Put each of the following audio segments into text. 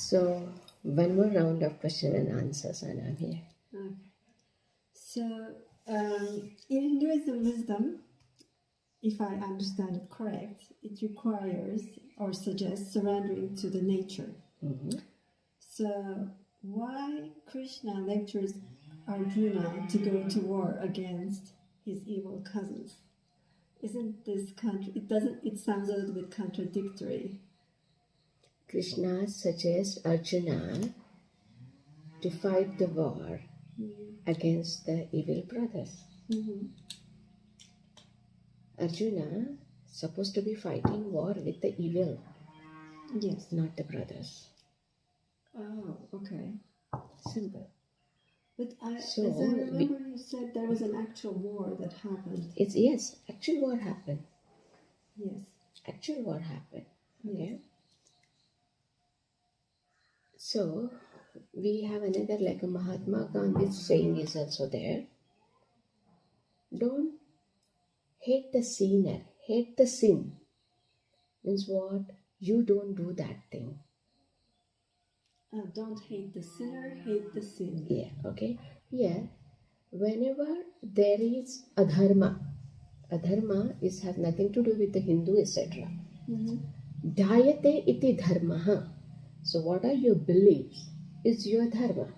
So, one more round of question and answers, and I'm here. Okay. So, in Hinduism wisdom, if I understand it correct, it requires or suggests surrendering to the nature. Mm-hmm. So, why Krishna lectures Arjuna to go to war against his evil cousins? Isn't this it sounds a little bit contradictory. Krishna suggests Arjuna to fight the war against the evil brothers. Mm-hmm. Arjuna supposed to be fighting war with the evil, Yes. not the brothers. Oh, okay. Simple. But as So, I remember, you said there was an actual war that happened. Yes, actual war happened. Yes. Actual war happened. Okay. Yes. So, we have another, like a Mahatma Gandhi's saying is also there. Don't hate the sinner, hate the sin. Means what? You don't do that thing. Don't hate the sinner, hate the sin. Yeah, okay. Yeah, whenever there is adharma has nothing to do with the Hindu, etc. Dhyate iti dharma. So what are your beliefs? Is your dharma.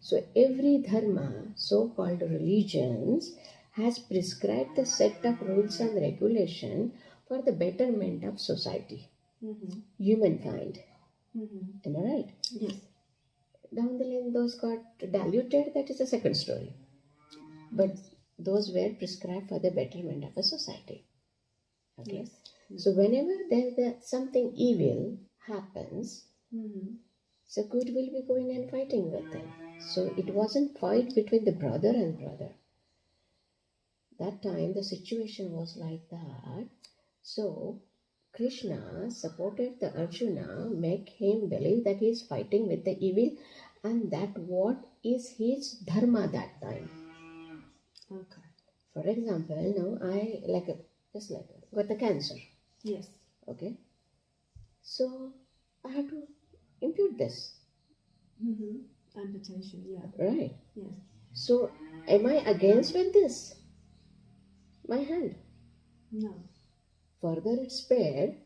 So every dharma, so-called religions, has prescribed the set of rules and regulation for the betterment of society, humankind. Am I right? Yes. Down the line, those got diluted, that is a second story. But those were prescribed for the betterment of a society. Okay? Yes. So whenever something evil happens, so good will be going and fighting with them. So it wasn't fight between the brother and brother. That time the situation was like that. So Krishna supported the Arjuna, make him believe that he is fighting with the evil, and that what is his dharma that time. Okay. For example, now I got the cancer. Yes. Okay. So I have to impute this. Amputation, yeah. Right. Yes. So am I against with this? My hand. No. Further it's spared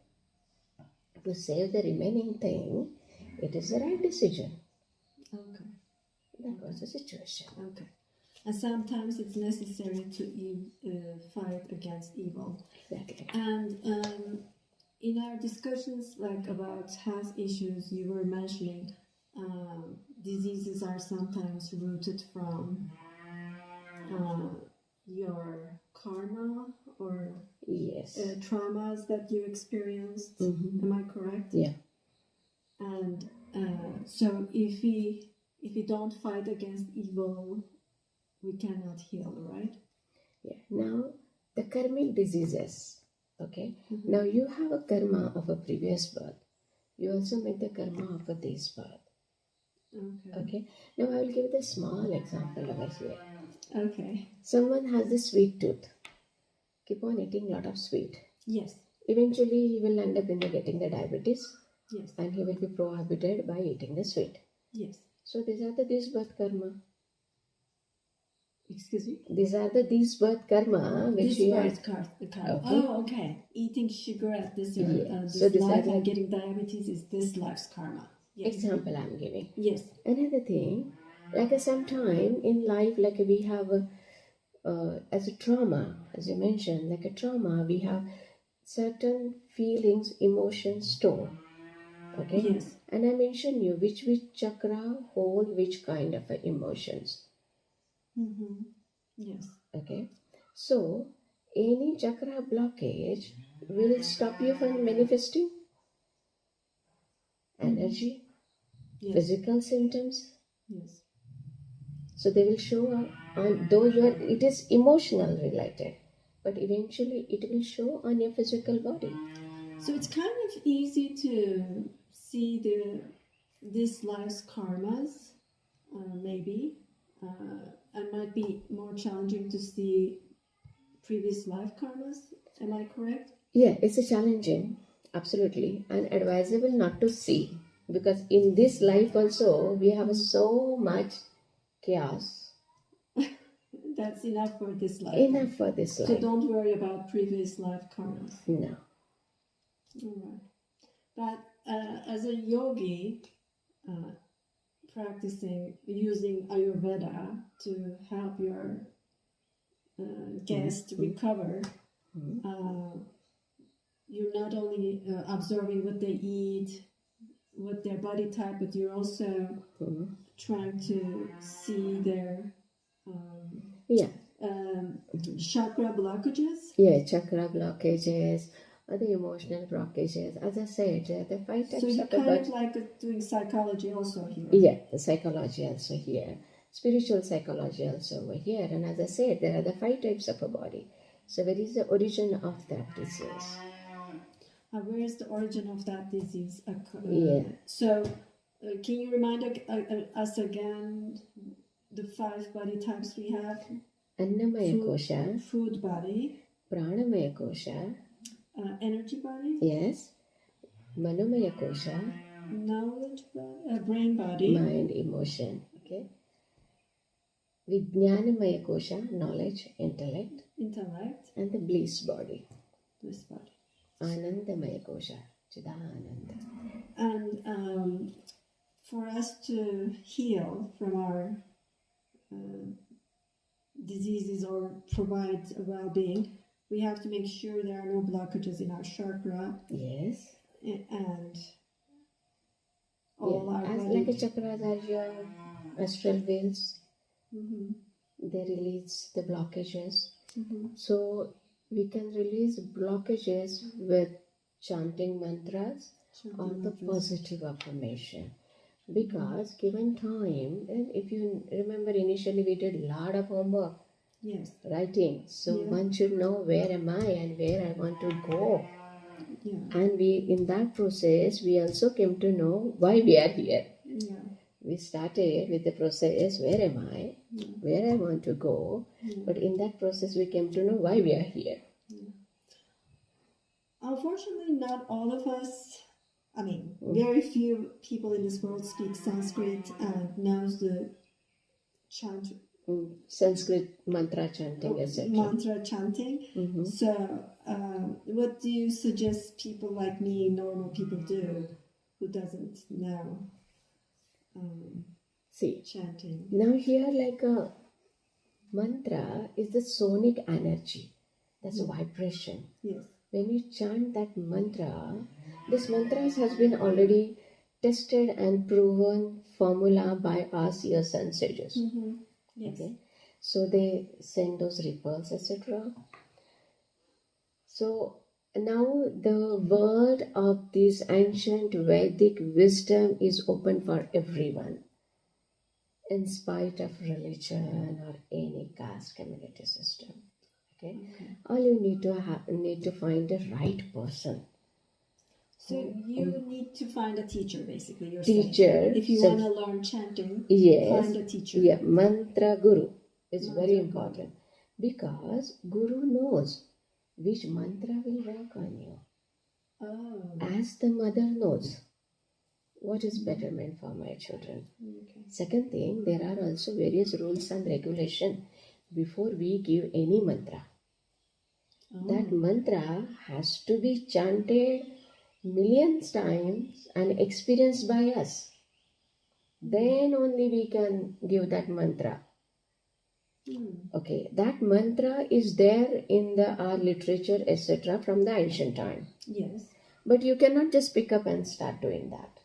to save the remaining thing. It is the right decision. Okay. That was the situation. Okay. And sometimes it's necessary to fight against evil. Exactly. And in our discussions about health issues, you were mentioning diseases are sometimes rooted from your karma or Yes. traumas that you experienced. Am I correct? Yeah. And so if we don't fight against evil, we cannot heal, right? Yeah. Now the karmic diseases. Okay. Now you have a karma of a previous birth. You also make the karma of a this birth. Okay. Now I will give the small example over here. Okay. Someone has the sweet tooth. Keep on eating a lot of sweet. Yes. Eventually he will end up in getting the diabetes. Yes. And he will be prohibited by eating the sweet. Yes. So these are the this birth karma. Excuse me? These are the this birth karma which this birth karma. Okay. Oh, okay. Eating sugar at this life and getting diabetes is this life's karma. Yes. Example I'm giving. Yes. Another thing, sometime in life, we have as a trauma, as you mentioned, like a trauma, we have certain feelings, emotions stored. Okay. Yes. And I mentioned you which chakra hold which kind of emotions. Yes. Okay. So any chakra blockage will stop you from manifesting energy, physical symptoms. Yes. So they will show up on those where it is emotional related, but eventually it will show on your physical body. So it's kind of easy to see this life's karmas, maybe, and might be more challenging to see previous life karmas. Am I correct? Yeah, it's a challenging, absolutely, and advisable not to see Because in this life also, we have so much chaos. That's enough for this life. Enough for this So life. don't worry about previous life karmas. No. All right. But as a yogi, practicing using Ayurveda to help your guest recover, you're not only observing what they eat, what their body type, but you're also trying to see their chakra blockages. Yeah, chakra blockages, or the emotional blockages. As I said, the 5 types So you're of kind of like doing psychology also here. Yeah, the psychology also here. Spiritual psychology also over here. And as I said, there are the 5 types of a body. So where is the origin of that disease? Where is the origin of that disease? Yeah. So can you remind us again the 5 body types we have? Annamaya kosha, Food body. pranamaya kosha, Energy body. yes, manomaya kosha, Knowledge body. Brain body. mind, emotion, okay. Vijnanamaya kosha, knowledge, intellect, and the bliss body. Bliss body. Anandamaya kosha, chidananda. And for us to heal from our diseases or provide well-being, we have to make sure there are no blockages in our chakra. Yes. And all our as body. like a chakras are your astral wheels. They release the blockages. So we can release blockages with chanting mantras or the positive affirmation. Because given time, and if you remember initially we did a lot of homework. Yes. Writing. So one should know where am I and where I want to go. And we in that process we also came to know why we are here. We started with the process, where am I, where I want to go, but in that process we came to know why we are here. Unfortunately, not all of us, very few people in this world speak Sanskrit and knows the chant. Sanskrit mantra chanting, etc. Mantra chanting. So, what do you suggest people like me, normal people, do who doesn't know chanting? Now here like a mantra is the sonic energy. That's a vibration. Yes. When you chant that mantra, this mantra has been already tested and proven formula by our seers and sages. Yes. Okay, so they send those ripples, etc. So now the world of this ancient Vedic wisdom is open for everyone, in spite of religion or any caste community system. Okay, all you need to find the right person. So you need to find a teacher, basically. You're saying. If you want to learn chanting, find a teacher. Yeah, mantra guru is very important because guru knows which mantra will work on you. As the mother knows what is betterment for my children. Second thing, there are also various rules and regulations before we give any mantra. That mantra has to be chanted millions times and experienced by us. Then only we can give that mantra. Okay, that mantra is there in our literature, etc. from the ancient time. Yes. But you cannot just pick up and start doing that.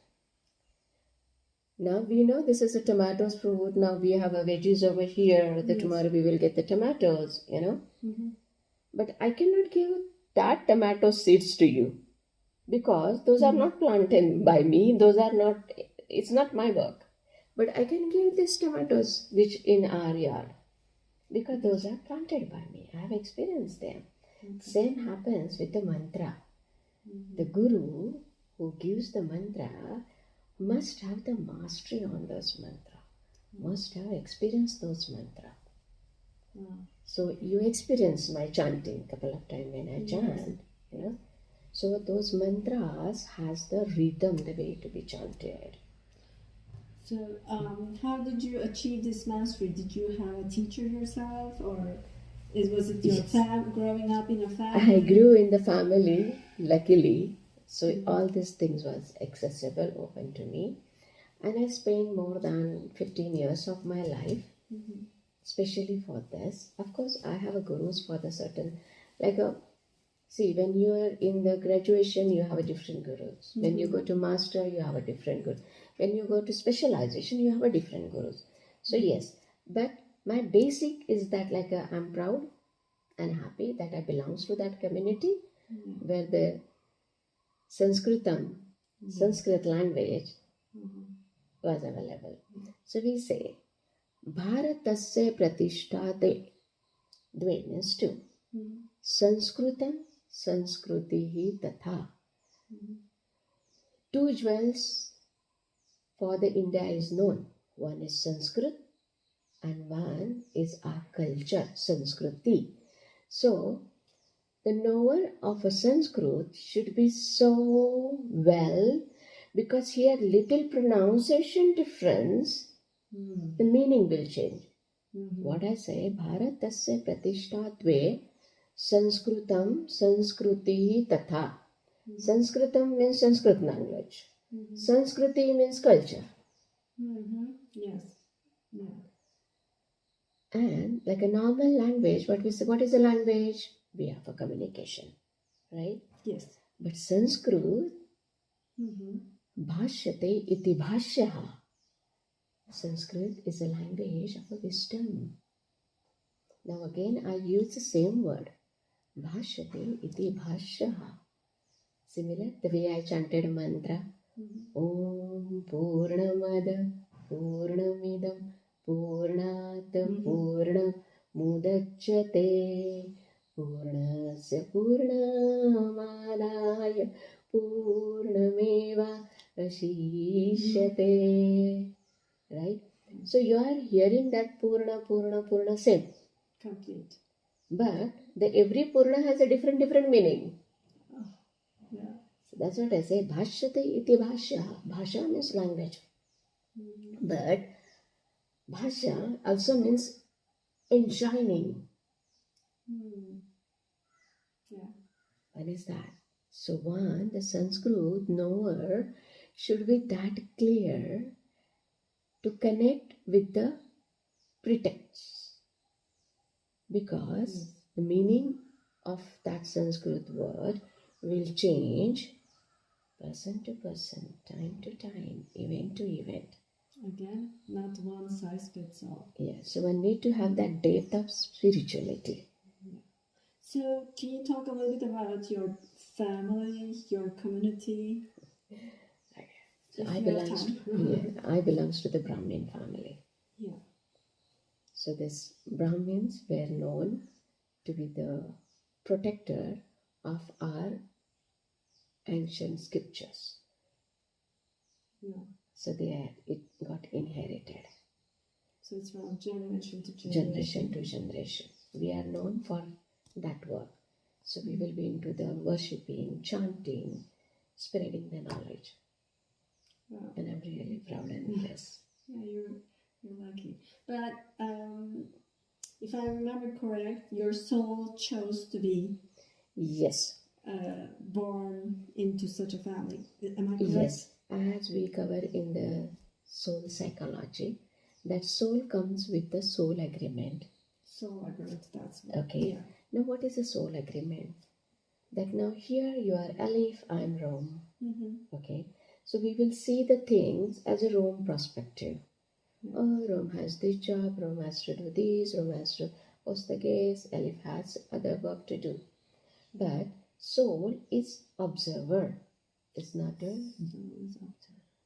Now we know this is a tomatoes fruit. Now we have a veggies over here. Tomorrow we will get the tomatoes, But I cannot give that tomato seeds to you because those are not planted by me. It's not my work. But I can give these tomatoes which in our yard because those are planted by me. I have experienced them. Same happens with the mantra. The guru who gives the mantra must have the mastery on those mantra, must have experienced those mantra. So you experience my chanting a couple of times when I chant, So those mantras has the rhythm, the way to be chanted. So, how did you achieve this mastery? Did you have a teacher yourself, or was it your Yes. growing up in a family? I grew in the family, luckily, so all these things was accessible, open to me. And I spent more than 15 years of my life, especially for this. Of course, I have a gurus for the certain, like a, see, when you are in the graduation, you have a different gurus. When you go to master, you have a different guru. When you go to specialization, you have a different gurus. So yes, but my basic is that like I'm proud and happy that I belongs to that community where the Sanskrit language was available. So we say, Bharatasya pratishtade, Dve means two. Sanskritam Sanskritihi tatha. Two jewels for the India is known. One is Sanskrit and one is our culture, Sanskriti. So, the knower of a Sanskrit should be so well, because here little pronunciation difference, the meaning will change. What I say, Bharatasya pratishtha dve, Sanskritam Sanskritihi tatha. Sanskritam means Sanskrit language. Sanskriti means culture. Yes. Yeah. And like a normal language, what we say, what is a language? We have a communication, right? Yes. But Sanskrit, bhashyate iti bhashyaha. Sanskrit is a language of a wisdom. Now again, I use the same word. Bhashyate iti bhashyaha. Similar, the way I chanted mantra. Om Purnamada Purnamidam Purnat Purna Mudachyate Purnasya Purnamadaya Purnameva Vashishyate. Right? So you are hearing that Purna same. Complete. But the every Purna has a different meaning. Yeah. So that's what I say. Bhashyate iti bhashya. Bhasha means language. But bhasha also means enjoining. Yeah. What is that? So one, the Sanskrit knower should be that clear to connect with the pretext. Because the meaning of that Sanskrit word will change person to person, time to time, event to event. Again, not one size fits all. Yeah, so one need to have that depth of spirituality. So, can you talk a little bit about your family, your community? So I belongs to the Brahmin family. Yeah. So these Brahmins were known to be the protector of our ancient scriptures. Yeah. So it got inherited. So it's from generation to Generation to generation. We are known for that work. So we will be into the worshipping, chanting, spreading the knowledge. Wow. And I'm really proud and blessed. Yeah, you're lucky. But if I remember correct, your soul chose to be born into such a family. Am I correct? Yes. As we cover in the soul psychology, that soul comes with the soul agreement. Soul agreement, that's okay. Yeah. Now, what is a soul agreement? That now here you are Alif, I'm Rom. Okay. So we will see the things as a Rome perspective. Oh, Rome has this job, Rome has to do this, Rome has to host the guests, Alif has other work to do. But soul is observer. It's not a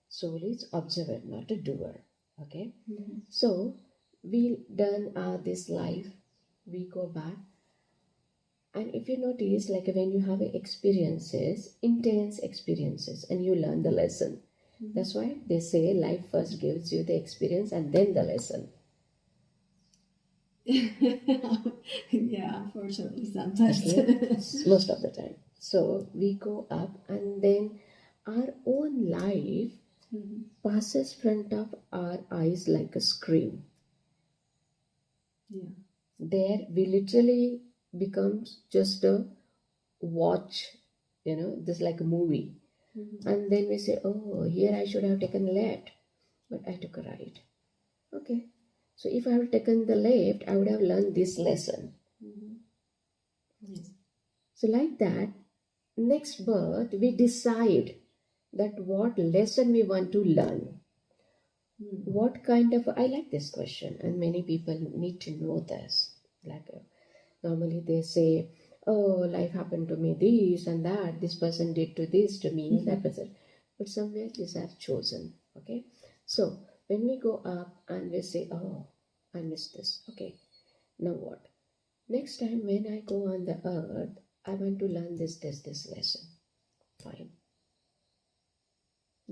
soul is observer, not a doer. Okay. So we done this life, we go back. And if you notice, like when you have experiences, intense experiences, and you learn the lesson. That's why they say life first gives you the experience and then the lesson. Yeah, unfortunately, sometimes. Okay, most of the time. So we go up, and then our own life Mhm. passes front of our eyes like a screen. Yeah. There we literally becomes just a watch, this like a movie. Mhm. And then we say, oh, here I should have taken left, but I took a right. Okay. So if I had taken the left, I would have learned this lesson. Mhm. Yes. So like that, next birth, we decide that what lesson we want to learn. Mm. What kind of, I like this question, and many people need to know this. Normally they say, oh, life happened to me this and that, this person did to this to me, that person. But somewhere these are chosen. Okay. So when we go up and we say, oh, I missed this. Okay. Now what? Next time when I go on the earth, I want to learn this lesson. Fine.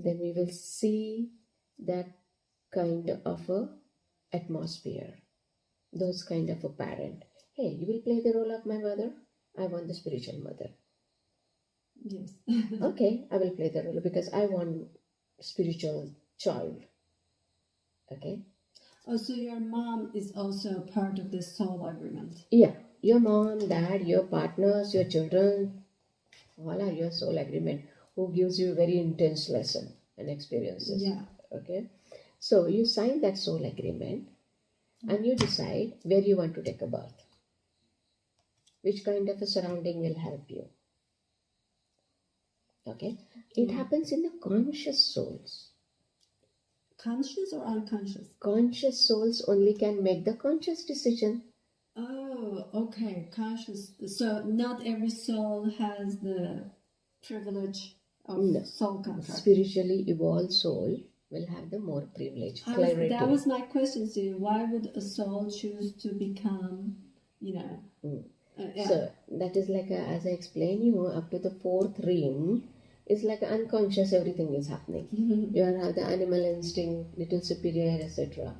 Then we will see that kind of a atmosphere, those kind of a parent. Hey, you will play the role of my mother? I want the spiritual mother. Yes. Okay, I will play the role because I want spiritual child. Okay? Oh, so your mom is also part of the soul agreement. Yeah, your mom, dad, your partners, your children, all are your soul agreement who gives you very intense lesson and experiences. Yeah. Okay? So you sign that soul agreement and you decide where you want to take a birth. Which kind of a surrounding will help you. Okay? It happens in the conscious souls. Conscious or unconscious? Conscious souls only can make the conscious decision. Oh, okay. Conscious. So not every soul has the privilege of No. soul contract. Spiritually evolved soul will have the more privilege, clarity. That was my question to you. Why would a soul choose to become, yeah. So that is like, as I explained you, up to the fourth ring is like unconscious, everything is happening. You have the animal instinct, little superior, etc.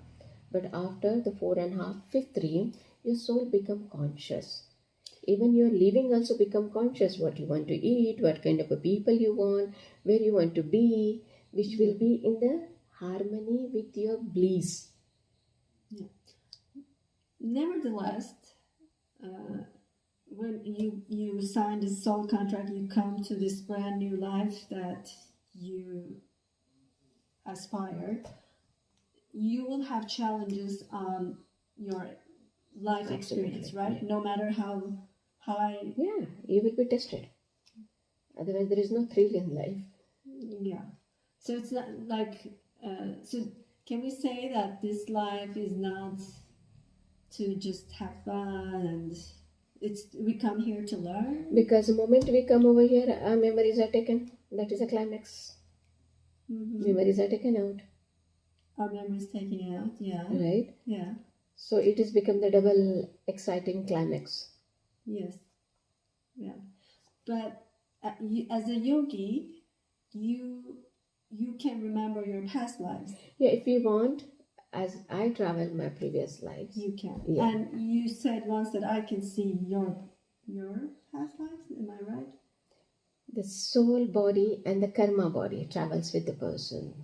But after the 4.5, fifth ring, your soul become conscious. Even your living also become conscious, what you want to eat, what kind of a people you want, where you want to be, which will be in the harmony with your bliss. Yeah. Nevertheless, when you sign this soul contract, you come to this brand new life that you aspire. You will have challenges on your life experience, right? Yeah. No matter how high. Yeah, you will be tested. Otherwise, there is no thrill in life. Yeah. So it's not like. So can we say that this life is not to just have fun and we come here to learn? Because the moment we come over here, our memories are taken. That is a climax. Mm-hmm. Memories are taken out. Our memories taken out, yeah. Right? Yeah. So it has become the double exciting climax. Yes. Yeah. But as a yogi, you can remember your past lives. Yeah, if you want, as I travel my previous lives. You can. Yeah. And you said once that I can see your past lives, am I right? The soul body and the karma body travels with the person.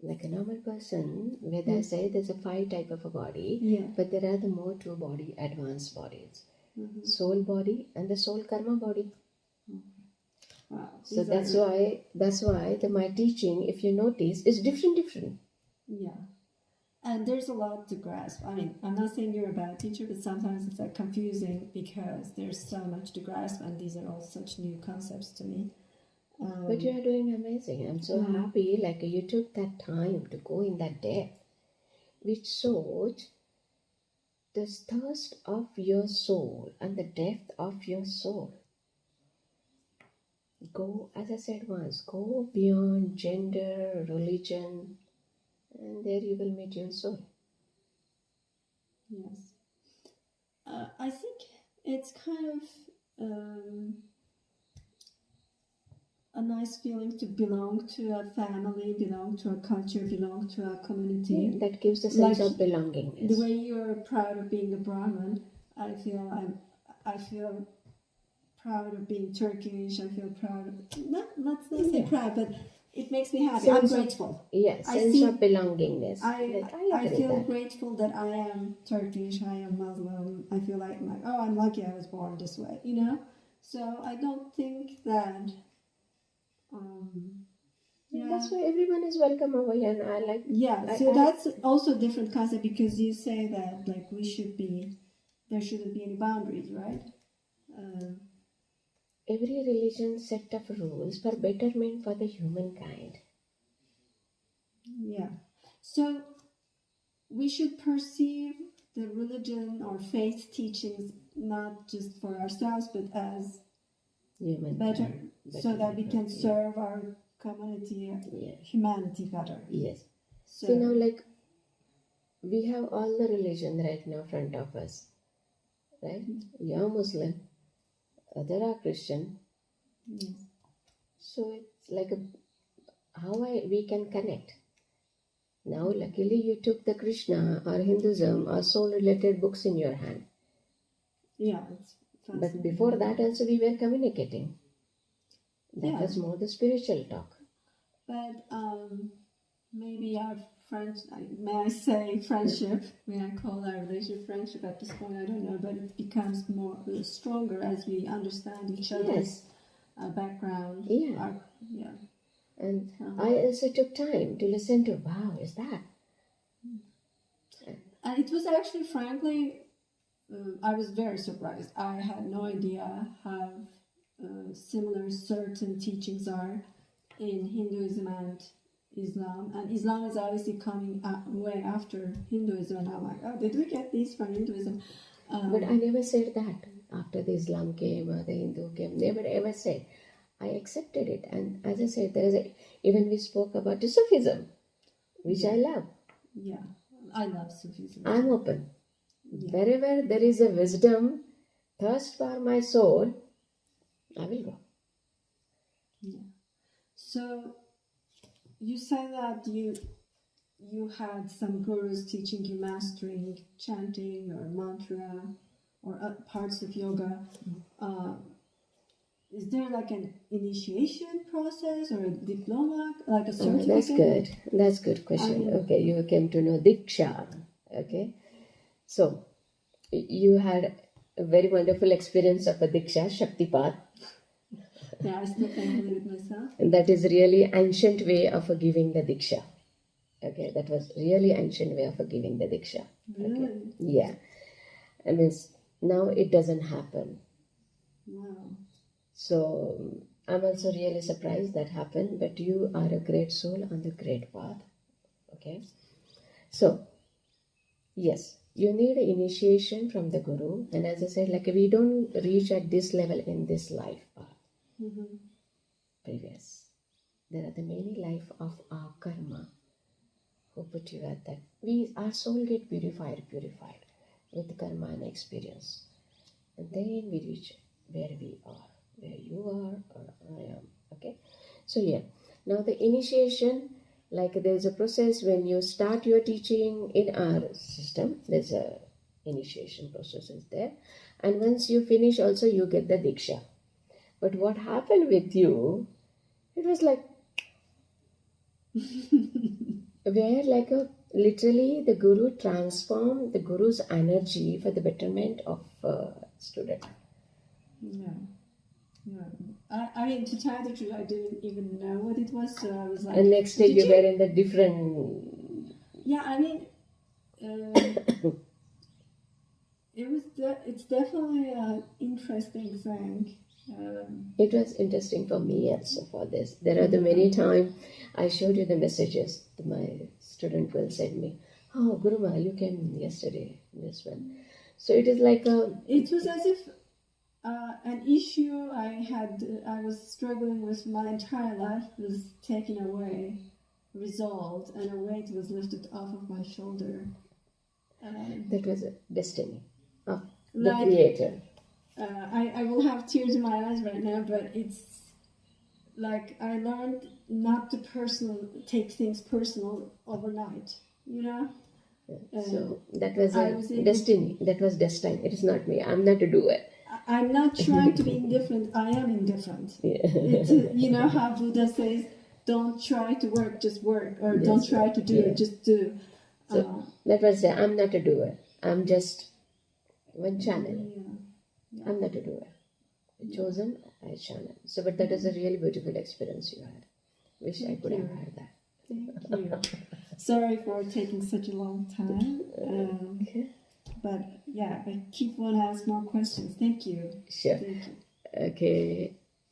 Like a normal person, where I say there's a 5 type of a body, Yeah. but there are the more 2 body, advanced bodies. Mm-hmm. Soul body and the soul karma body. Wow. So that's why my teaching, if you notice, is different. Yeah. And there's a lot to grasp. I mean, I'm not saying you're a bad teacher, but sometimes it's like confusing because there's so much to grasp, and these are all such new concepts to me. But you are doing amazing. I'm so happy. Like you took that time to go in that depth, which shows the thirst of your soul and the depth of your soul. Go, as I said once, go beyond gender, religion, and there you will meet your soul. Yes. I think it's kind of a nice feeling to belong to a family, belong to a culture, belong to a community. That gives a sense Like of belongingness. the way you're proud of being a Brahmin, I feel proud of being Turkish. I feel proud of let's not say proud, but it makes me happy. I'm grateful. Sense of belongingness. I agree feel that. grateful that I am Turkish, I am Muslim. I feel like oh, I'm lucky I was born this way, you know? So I don't think that That's why everyone is welcome over here, and I like. So that's also a different concept, because you say that like there shouldn't be any boundaries, right? Every religion set of rules for betterment for the humankind. Yeah. So we should perceive the religion or faith teachings not just for ourselves, but as better, so that we can serve our community, humanity better. Yes. So now, like, we have all the religion right now in front of us, right? You're Muslim, other are Christian. Yes. So it's like we can connect. Now, luckily, you took the Krishna or Hinduism or soul-related books in your hand. Yeah. But before that also we were communicating. That was more the spiritual talk. But maybe our may I say friendship, may I call our relationship friendship at this point, I don't know, but it becomes more stronger as we understand each other's background. And I also took time to listen to, wow, is that? And it was actually, frankly, I was very surprised. I had no idea how similar certain teachings are in Hinduism and Islam. And Islam is obviously coming way after Hinduism. And I'm like, oh, did we get these from Hinduism? But I never said that after the Islam came or the Hindu came. Never ever said. I accepted it. And as I said, even we spoke about the Sufism, which I love. Yeah, I love Sufism. I'm open. Wherever there is a wisdom, thirst for my soul, I will go. Yeah. So you say that you had some gurus teaching you mastering chanting or mantra or parts of yoga. Is there like an initiation process or a diploma, like a certificate? That's good question. Okay, you came to know Diksha. Okay, so you had a very wonderful experience of a Diksha, Shaktipat. Yeah, I still can't believe it myself. And that is really ancient way of giving the Diksha. Okay, that was really ancient way of giving the Diksha. Really? Okay. Yeah. I mean, now it doesn't happen. Wow. So I'm also really surprised that happened, but you are a great soul on the great path. Okay. So, yes, you need an initiation from the Guru. And as I said, like we don't reach at this level in this life path. Previous. There are the many life of our karma who put you at that. Our soul get purified with karma and experience. And then we reach where we are, where you are or I am. Okay. So now the initiation, like there's a process when you start your teaching in our system, there's a initiation process is there. And once you finish also you get the Diksha. But what happened with you, it was like, where like literally the Guru transformed the Guru's energy for the betterment of student. Yeah. I mean, to tell the truth, I didn't even know what it was, so I was like... And next day you were in the different... Yeah, I mean, it's definitely an interesting thing. It was interesting for me also for this. There are the many times I showed you the messages my student will send me. Oh, Guruma, you came yesterday, this one. So it is like a... It was as if an issue I was struggling with my entire life was taken away, resolved, and a weight was lifted off of my shoulder. That was a destiny of the Creator. I will have tears in my eyes right now, but it's like I learned not to take things personal overnight, you know. So that was I was able destiny. That was destined. It is not me. I'm not a doer. I'm not trying to be indifferent. I am indifferent. Yeah. You know how Buddha says, "Don't try to work, just work," or "Don't try to do it, just do." So that was I'm not a doer. I'm just one channel. I'm not a doer. Chosen, I channel. So, but that is a really beautiful experience you had. Wish I could have had that. Thank you. Sorry for taking such a long time. Okay. But yeah, I keep want to ask more questions. Thank you. Sure. Thank you. Okay.